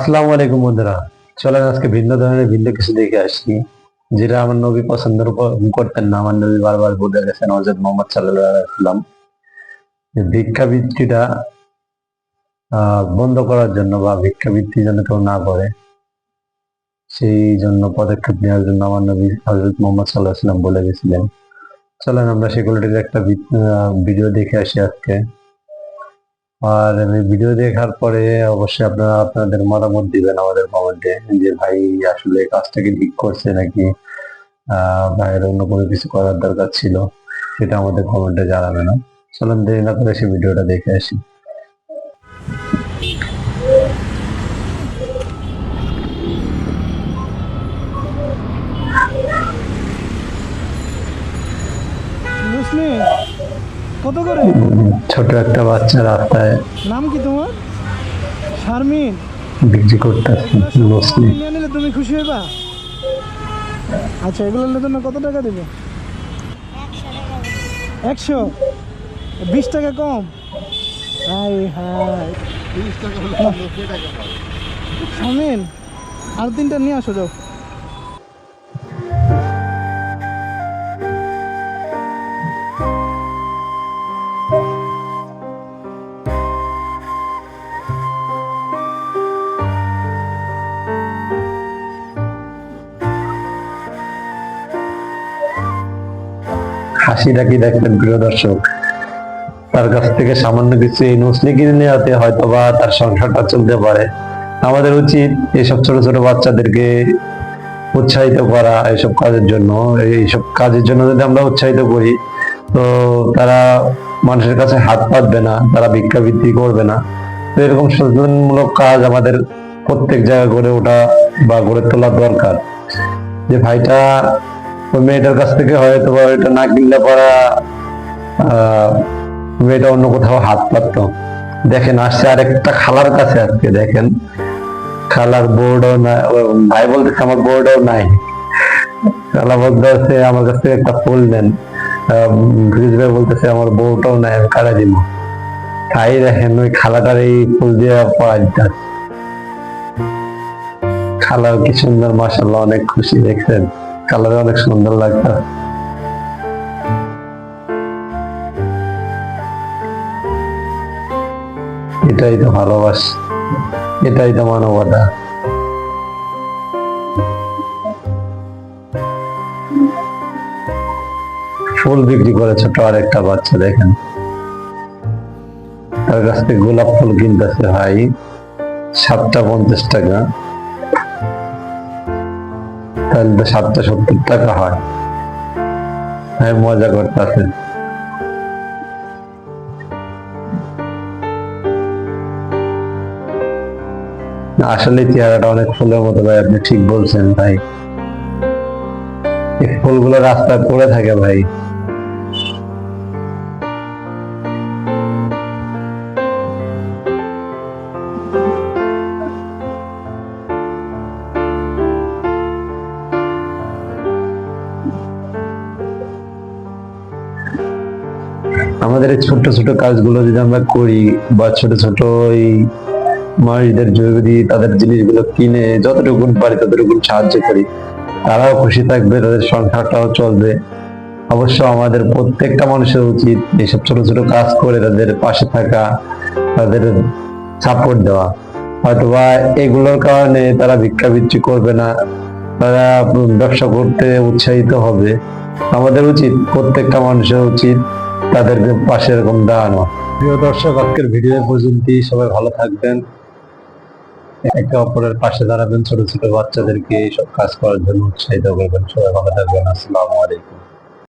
আসসালামু আলাইকুম বন্ধুরা, চলেন আজকে ভিন্ন ধরনের ভিন্ন কিছু দেখে আসি যেটা আমার নবী পছন্দ করতেন না। আমার নবী বারবার বলে গেছেন হযরত মুহাম্মদ সাল্লাল্লাহু আলাইহি ওয়াসাল্লাম যে ভিক্ষাবৃত্তিটা বন্ধ করার জন্য বা ভিক্ষাবৃত্তি যেন কেউ না করে, সেই জন্য পদক্ষেপ নেওয়ার জন্য আমার নবী হযরত মুহাম্মদ সাল্লাল্লাহু আলাইহি ওয়াসাল্লাম বলে গেছিলেন। চলেন আমরা সেগুলোর একটা ভিডিও দেখে আসি আজকে। আর এই ভিডিও দেখার পরে অবশ্যই আপনারা আপনাদের মতামত দিবেন আমাদের কমেন্টে যে ভাই আসলে কাজটা কি ঠিক করছে নাকি ভাইয়ের অন্য কোনো কিছু করার দরকার ছিল, সেটা আমাদের কমেন্টে জানাবেন। চলুন দেরি না করে সেই ভিডিওটা দেখে আসি। মুসলিম কত করে? ছোট একটা বাচ্চা রাস্তায় নাম কি তোমার? শারমিন। বিক্রি করতেছে মুসলিম। নিয়ে নিলে তুমি খুশি হইবা? আচ্ছা, এগুলোর জন্য কত টাকা দেবে? 100। 20 টাকা কম? হাই হাই, 20 টাকা হলে 90 টাকা পাবে। শারমিন, আর 3টা নিয়ে আসো যাও। হাসিটা কি দেখবেন প্রিয় দর্শক, তার কাছ থেকে সামান্য কিছু এই নসলি কিনে নেওয়াতে হয়তো বা তার সংসারটা চলতে পারে। আমাদের উচিত এইসব ছোট ছোট বাচ্চাদেরকে উৎসাহিত করা এইসব কাজের জন্য। এইসব কাজের জন্য যদি আমরা উৎসাহিত করি তো তারা মানুষের কাছে হাত পাতবে না, তারা ভিক্ষাবৃত্তি করবে না। তো এরকম সচেতনমূলক কাজ আমাদের প্রত্যেক জায়গায় গড়ে ওঠা বা গড়ে তোলা দরকার। যে ভাইটা ওই মেয়েটার কাছ থেকে হয়তো বা এটা না কিনলে পরা মেয়েটা অন্য কোথাও হাত পাততো। দেখেন আসছে আরেকটা খালার কাছে, আজকে দেখেন খালার বোর্ডও না, ভাই বলতেছে আমার বোর্ডও নাই। খালা বলতেছে আমার কাছ থেকে একটা ফুল নেন, ফিরোজ ভাই বলতেছে আমার বউটাও নাই, আমি কারা দিব। তাই দেখেন ওই খালাটার এই ফুল দিয়ে পড়া দিতে, খালাও কি সুন্দর, মাশাআল্লাহ অনেক খুশি। দেখছেন কালারে অনেক সুন্দর লাগতো। এটাই তো ভালোবাসা, এটাই তো মানবতা। ফুল বিক্রি করে ছোট আর একটা বাচ্চা, দেখেন তার কাছ থেকে গোলাপ ফুল কিনতেছে ভাই 7টা 50 টাকা, তাহলে তো 7টা 70 টাকা হয়। হ্যাঁ, মজা করতেছে। আসলে চেহারাটা অনেক ফুলের মতো ভাই, আপনি ঠিক বলছেন ভাই। এই ফুলগুলো রাস্তায় পড়ে থাকে ভাই। আমাদের এই ছোট ছোট কাজগুলো যদি আমরা করি বা ছোট ছোট এই মানুষদের যদি তাদের জিনিসগুলো কিনে যতটুকু পারি ততটুকু সাহায্য করি, তারাও খুশি থাকবে, তাদের সংসারটাও চলবে। অবশ্য আমাদের প্রত্যেকটা মানুষের উচিত এইসব ছোট ছোট কাজ করে তাদের পাশে থাকা, তাদের সাপোর্ট দেওয়া। হয়তোবা এগুলোর কারণে তারা ভিক্ষাবৃত্তি করবে না, তারা ব্যবসা করতে উৎসাহিত হবে। আমাদের উচিত, প্রত্যেকটা মানুষের উচিত তাদের পাশে এরকম দাঁড়ানো। প্রিয় দর্শক, আজকের ভিডিও পর্যন্তই। সবাই ভালো থাকবেন, একে অপরের পাশে দাঁড়াবেন, ছোট ছোট বাচ্চাদেরকে এইসব কাজ করার জন্য উৎসাহিত করবেন। সবাই ভালো থাকবেন। আসসালামু আলাইকুম।